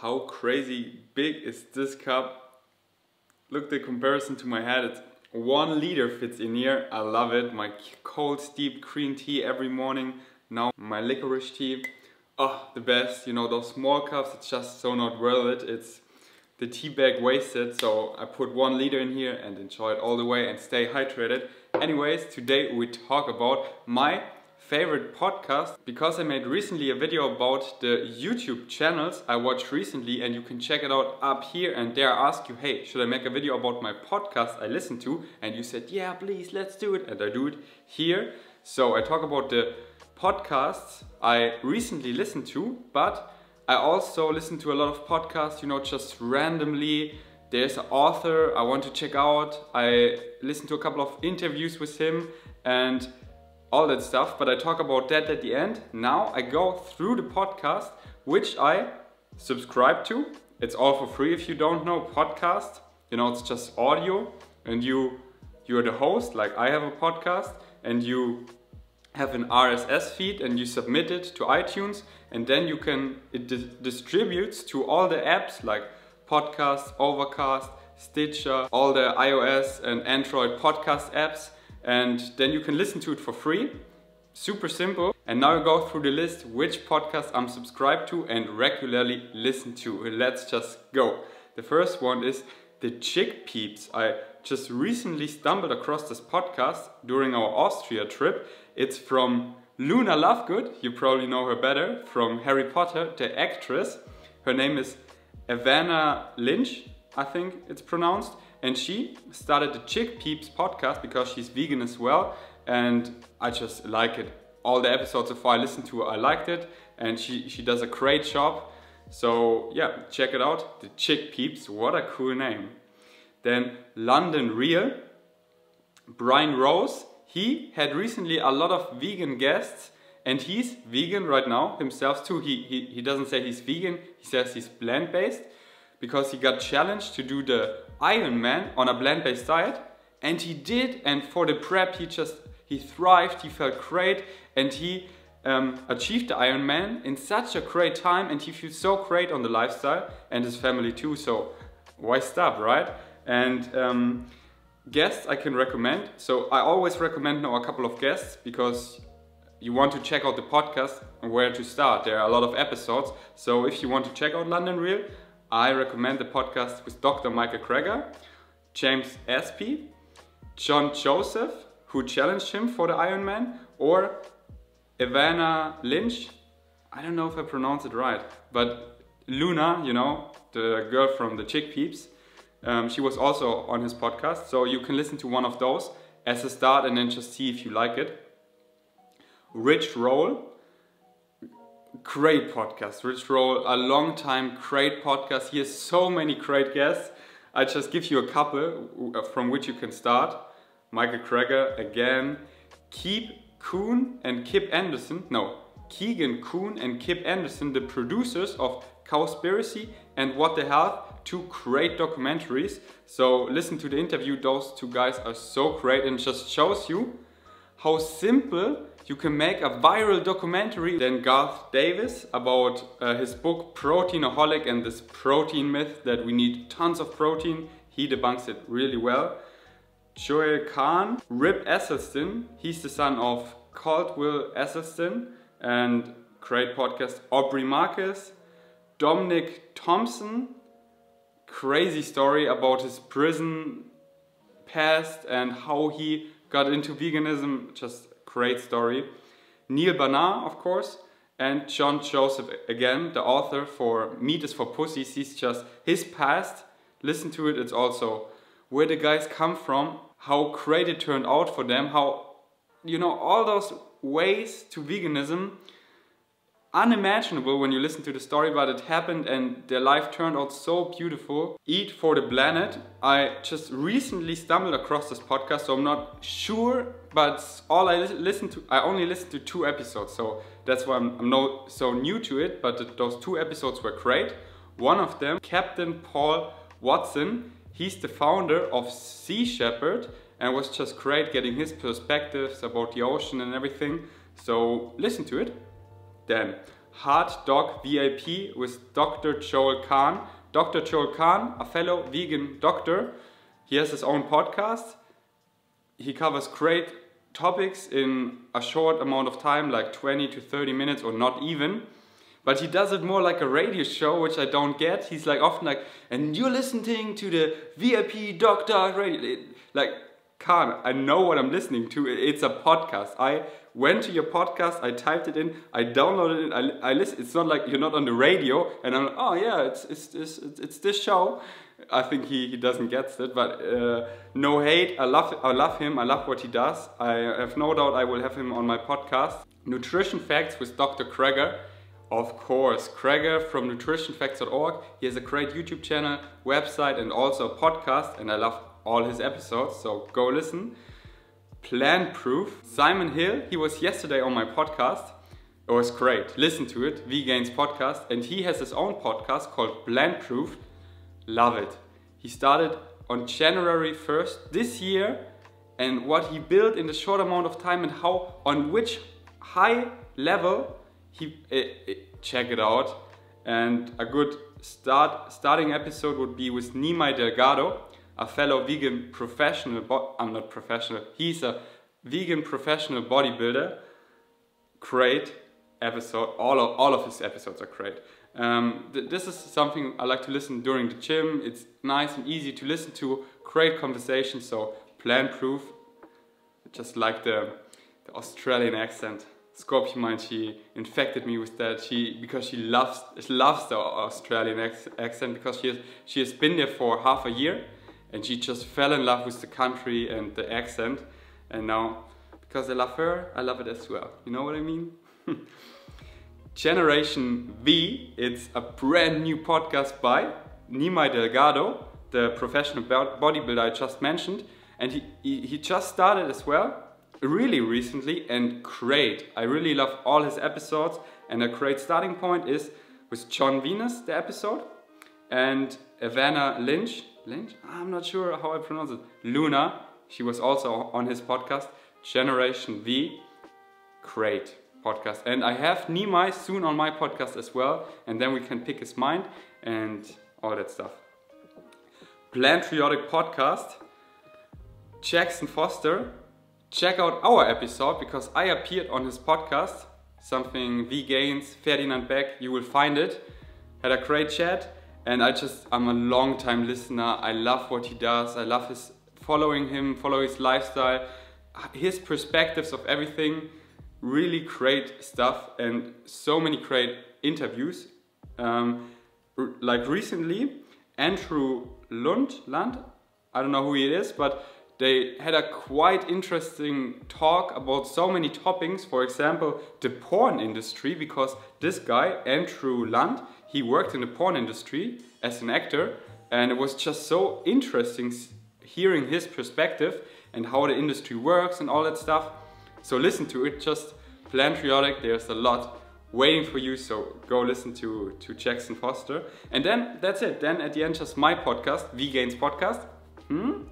How crazy big is this cup? Look the comparison to my head. It's 1 liter fits in here. I love it. My cold steeped green tea every morning. Now my licorice tea. Oh, the best. You know, those small cups, it's just so not worth it. It's the tea bag wasted. So I put 1 liter in here and enjoy it all the way and stay hydrated. Anyways, today we talk about my favorite podcast, because I made recently a video about the YouTube channels I watched recently, and you can check it out up here. And there I ask you, hey, should I make a video about my podcast I listen to? And you said, yeah, please, let's do it. And I do it here. So I talk about the podcasts I recently listened to, but I also listen to a lot of podcasts, you know, just randomly. There's an author I want to check out. I listen to a couple of interviews with him and all that stuff, but I talk about that at the end. Now I go through the podcast, which I subscribe to. It's all for free if you don't know podcast. You know, it's just audio, and you're the host, like I have a podcast, and you have an RSS feed and you submit it to iTunes, and then you can, it distributes to all the apps like Podcast, Overcast, Stitcher, all the iOS and Android podcast apps. And then you can listen to it for free. Super simple. And now I go through the list which podcast I'm subscribed to and regularly listen to. Let's just go. The first one is the Chickpeeps. I just recently stumbled across this podcast during our Austria trip. It's from Luna Lovegood. You probably know her better from Harry Potter, the actress. Her name is Evanna Lynch, I think it's pronounced. And she started the Chickpeeps podcast because she's vegan as well, and I just like it. All the episodes so far I listened to, I liked it, and she does a great job. So yeah, check it out, the Chickpeeps, what a cool name. Then London Real, Brian Rose, he had recently a lot of vegan guests, and he's vegan right now himself too. He doesn't say he's vegan, he says he's plant-based, because he got challenged to do the Ironman on a plant-based diet, and he did, and for the prep he thrived, he felt great, and he achieved the Ironman in such a great time, and he feels so great on the lifestyle, and his family too, so why stop, right? And guests I can recommend, so I always recommend now a couple of guests, because you want to check out the podcast and where to start. There are a lot of episodes, so if you want to check out London Real, I recommend the podcast with Dr. Michael Greger, James Aspey, John Joseph, who challenged him for the Ironman, or Evanna Lynch. I don't know if I pronounce it right, but Luna, you know, the girl from the Chickpeeps, she was also on his podcast, so you can listen to one of those as a start and then just see if you like it. Rich Roll. Great podcast, Rich Roll, a long time great podcast. He has so many great guests. I just give you a couple from which you can start. Michael Greger again, Kuhn and Kip Andersen. No, Keegan, Kuhn and Kip Andersen, the producers of Cowspiracy and What the Health, 2 great documentaries. So listen to the interview, those 2 guys are so great, and just shows you how simple you can make a viral documentary. Then Garth Davis about his book Proteinaholic and this protein myth that we need tons of protein. He debunks it really well. Kahn, Rip Esselstyn, he's the son of Caldwell Esselstyn, and great podcast. Aubrey Marcus, Dominick Thomson, crazy story about his prison past and how he got into veganism, just great story. Neal Barnard, of course, and John Joseph, again, the author for Meat is for Pussies. He's just his past. Listen to it. It's also where the guys come from, how great it turned out for them, how, you know, all those ways to veganism, unimaginable when you listen to the story, but it happened and their life turned out so beautiful. Eat for the Planet. I just recently stumbled across this podcast, so I'm not sure, but all I listened to, I only listened to 2 episodes, so that's why I'm not so new to it, but those 2 episodes were great. One of them, Captain Paul Watson, he's the founder of Sea Shepherd, and was just great getting his perspectives about the ocean and everything, so listen to it. Then Hard Dog VIP with Dr. Joel Kahn. Dr. Joel Kahn, a fellow vegan doctor, he has his own podcast. He covers great topics in a short amount of time, like 20 to 30 minutes or not even. But he does it more like a radio show, which I don't get. He's like often like, and you're listening to the VIP Doctor Radio. Like, Kahn, I know what I'm listening to. It's a podcast. I went to your podcast, I typed it in, I downloaded it, I listen. It's not like you're not on the radio and I'm like, oh yeah, it's this show. I think he doesn't get it, but no hate. I love him. I love what he does. I have no doubt I will have him on my podcast. Nutrition Facts with Dr. Kreger. Of course, Kreger from nutritionfacts.org. He has a great YouTube channel, website, and also a podcast, and I love all his episodes, so go listen. Plant Proof. Simon Hill, he was yesterday on my podcast. It was great. Listen to it, Vegains Podcast, and he has his own podcast called Plant Proof. Love it. He started on January 1st this year, and what he built in the short amount of time and how, on which high level, check it out. And a good starting episode would be with Nimai Delgado, a fellow vegan professional. I'm not professional. He's a vegan professional bodybuilder. Great episode. All of his episodes are great. This is something I like to listen during the gym. It's nice and easy to listen to. Great conversation. So Plant Proof. Just like the Australian accent. Scorpio Mind, she infected me with that. Because she loves the Australian accent, because she has been there for half a year, and she just fell in love with the country and the accent. And now, because I love her, I love it as well. You know what I mean? Generation V. It's a brand new podcast by Nimai Delgado, the professional bodybuilder I just mentioned, and he just started as well. Really recently, and great. I really love all his episodes, and a great starting point is with Jon Venus, the episode, and Evanna Lynch, I'm not sure how I pronounce it, Luna, she was also on his podcast, Generation V, great podcast. And I have Nimai soon on my podcast as well, and then we can pick his mind and all that stuff. Plantriotic Podcast, Jackson Foster. Check out our episode, because I appeared on his podcast, something Vegains, Ferdinand Beck, you will find it. Had a great chat, and I'm a long time listener. I love what he does. I love follow his lifestyle, his perspectives of everything. Really great stuff, and so many great interviews. Like recently, Andrew Lunt, I don't know who he is, but they had a quite interesting talk about so many topics. For example, the porn industry, because this guy, Andrew Lunt, he worked in the porn industry as an actor, and it was just so interesting hearing his perspective and how the industry works and all that stuff. So listen to it, just Plantriotic, there's a lot waiting for you, so go listen to Jackson Foster. And then that's it, then at the end just my podcast, Vegains Podcast.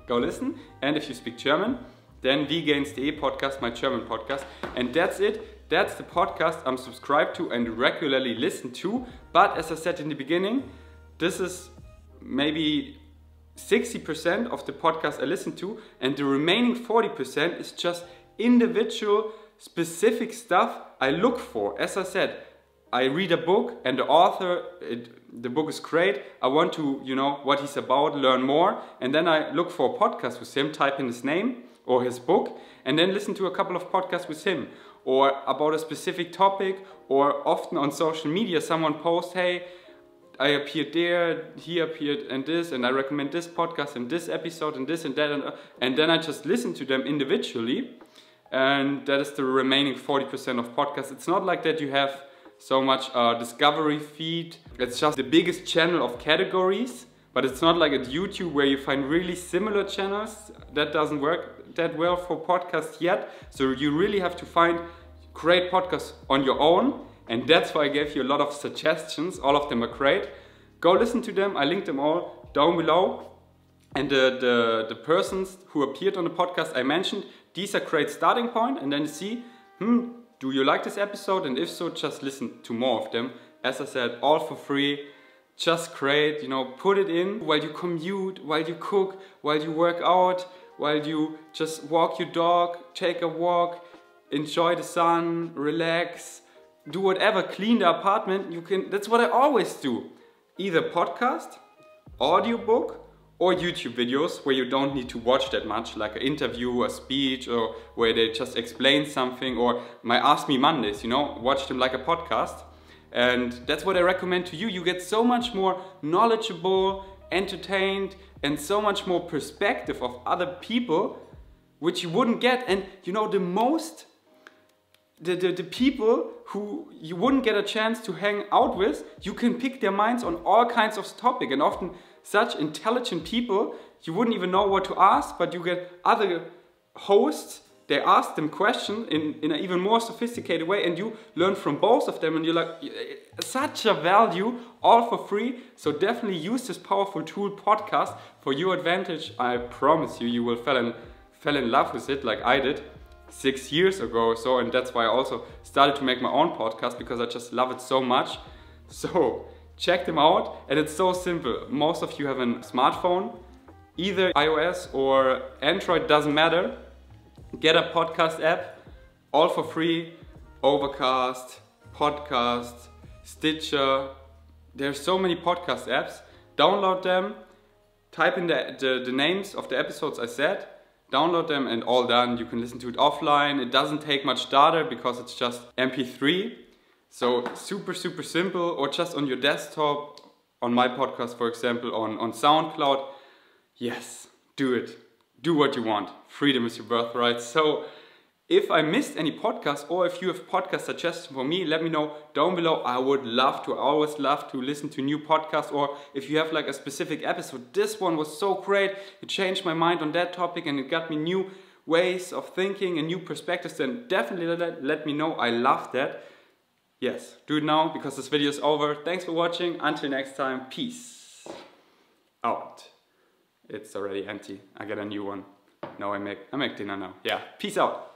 Go listen. And if you speak German, then Vegains DE Podcast, my German podcast. And that's it. That's the podcast I'm subscribed to and regularly listen to. But as I said in the beginning, this is maybe 60% of the podcast I listen to, and the remaining 40% is just individual, specific stuff I look for. As I said, I read a book and the author, the book is great. I want to, what he's about, learn more. And then I look for a podcast with him, type in his name or his book, and then listen to a couple of podcasts with him. Or about a specific topic, or often on social media someone posts, hey, I appeared there, he appeared and this, and I recommend this podcast and this episode and this and that. And then I just listen to them individually. And that is the remaining 40% of podcasts. It's not like that you have so much discovery feed. It's just the biggest channel of categories, but it's not like at YouTube where you find really similar channels. That doesn't work that well for podcasts yet. So you really have to find great podcasts on your own, and that's why I gave you a lot of suggestions. All of them are great. Go listen to them. I linked them all down below. And the persons who appeared on the podcast I mentioned, these are great starting point, and then you see, do you like this episode? And if so, just listen to more of them. As I said, all for free. Just great, you know, put it in while you commute, while you cook, while you work out, while you just walk your dog, take a walk, enjoy the sun, relax, do whatever, clean the apartment. You can. That's what I always do. Either podcast, audiobook, or YouTube videos where you don't need to watch that much, like an interview, a speech, or where they just explain something, or my Ask Me Mondays, you know, watch them like a podcast. And that's what I recommend to you. You get so much more knowledgeable, entertained, and so much more perspective of other people, which you wouldn't get. And you know, the people who you wouldn't get a chance to hang out with, you can pick their minds on all kinds of topics. And often such intelligent people, you wouldn't even know what to ask, but you get other hosts. They ask them questions in an even more sophisticated way, and you learn from both of them, and you're like, such a value, all for free. So definitely use this powerful tool, podcast, for your advantage. I promise you, you will fall in love with it like I did 6 years ago or so, and that's why I also started to make my own podcast, because I just love it so much. So check them out, and it's so simple. Most of you have a smartphone, either iOS or Android, doesn't matter. Get a podcast app, all for free. Overcast, Podcast, Stitcher. There's so many podcast apps. Download them, type in the names of the episodes I said, download them, and all done. You can listen to it offline. It doesn't take much data because it's just MP3. So super simple, or just on your desktop, on my podcast, for example, on SoundCloud. Yes, do it. Do what you want. Freedom is your birthright. So if I missed any podcast, or if you have podcast suggestions for me, let me know down below. I would love to. I always love to listen to new podcasts. Or if you have like a specific episode, this one was so great, it changed my mind on that topic and it got me new ways of thinking and new perspectives, then definitely let me know. I love that. Yes, do it now, because this video is over. Thanks for watching. Until next time, peace out. It's already empty. I get a new one. Now I make dinner now. Yeah, peace out.